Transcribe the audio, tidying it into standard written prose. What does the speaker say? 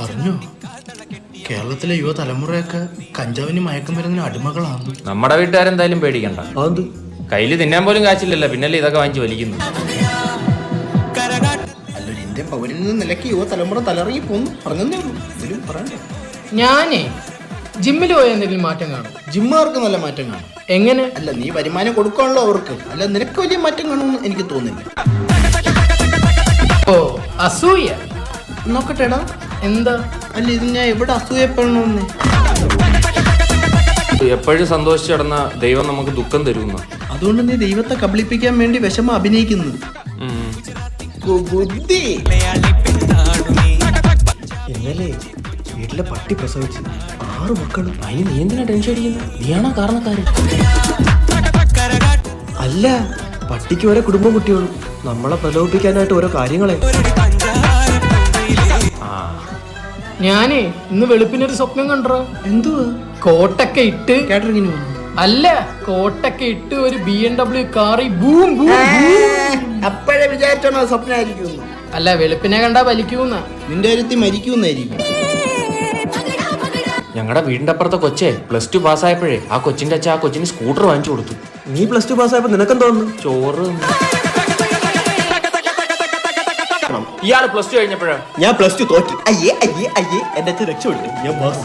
അറിഞ്ഞോ കേരളത്തിലെ യുവതലമുറയൊക്കെ കഞ്ചാവിന് മയക്കുമരുന്നിന് അടിമകളാണ്. നമ്മുടെ വീട്ടുകാരെന്തായാലും പേടിക്കണ്ട. കയ്യില് തിന്നാൻ പോലും കാശില്ലല്ലോ, പിന്നല്ലേ ഇതൊക്കെ വാങ്ങിച്ച് വലിക്കുന്നു. അല്ലൊരു ഇന്ത്യൻ പൗരനിൽ നിന്ന് നിലയ്ക്ക് യുവതലമുറ തലറങ്ങി പോന്നു പറഞ്ഞതേ ഉള്ളൂ. ഇതിലും പറയണ്ടേ. ഞാനേ ജിമ്മിൽ പോയ എന്തെങ്കിലും മാറ്റം കാണും? ജിമ്മുകാർക്ക് നല്ല മാറ്റം കാണും. എങ്ങനെ? അല്ല, നീ വരുമാനം കൊടുക്കാണല്ലോ അവർക്ക്, അല്ല നിനക്ക് വലിയ മാറ്റം കാണുമെന്ന് എനിക്ക് തോന്നുന്നില്ല. ഓ, അസൂയ നോക്കട്ടെടാ. എന്താ? അല്ല, ഇത് ഞാൻ എവിടെ അസൂയപ്പെടണമെന്ന്? എപ്പോഴും സന്തോഷിച്ച് കിടന്ന ദൈവം നമുക്ക് ദുഃഖം തരുന്ന. അതുകൊണ്ട് നീ ദൈവത്തെ കബളിപ്പിക്കാൻ വേണ്ടി വിഷമം അഭിനയിക്കുന്നു. ഇന്നലെ വീട്ടിലെ പട്ടി പ്രസവിച്ച് 6 മക്കളും. അതിന് നീ എന്തിനാ ടെൻഷൻ അടിക്കുന്നത്? നീയാണോ കാരണക്കാരൻ? അല്ല, പട്ടിക്ക് ഓരോ കുടുംബം കുട്ടികളും നമ്മളെ പ്രലോഭിപ്പിക്കാനായിട്ട് ഓരോ കാര്യങ്ങളെ. ഞാനേ ഇന്ന് വെളുപ്പിനൊരു സ്വപ്നം കണ്ടോ. എന്തുവാ? കോട്ടൊക്കെ ഇട്ട് കാറ്ററിങ്ങിന് വന്നു. അല്ല, കോട്ടൊക്കെ ഇട്ട് ഒരു BMW കാറി ബൂം ബൂം. അപ്പോഴേ വിചാരിച്ചോണോ സ്വപ്നമായിരിക്കും. അല്ല, വെളുപ്പിനെ കണ്ടാ വലിക്കൂന്ന. നിന്റെ കാര്യത്തിൽ മരിക്കുന്നായിരിക്കും. ഞങ്ങളുടെ വീടിന്റെ അപ്പുറത്തെ കൊച്ചേ +2 പാസ്സായപ്പോഴേ ആ കൊച്ചിന്റെ അച്ഛൻ ആ കൊച്ചിന് സ്കൂട്ടർ വാങ്ങിച്ചു കൊടുത്തു. നീ +2 പാസ്സായപ്പോ നിനക്കെന്ത് തോന്നുന്നു? ചോറ്. ഇയാള് +2 കഴിഞ്ഞപ്പോഴാ? ഞാൻ +2 തോറ്റി. അയ്യേ അയ്യേ അയ്യേ, എന്റെ അച്ഛൻ രക്ഷപ്പെട്ടു. ഞാൻ പാസ്.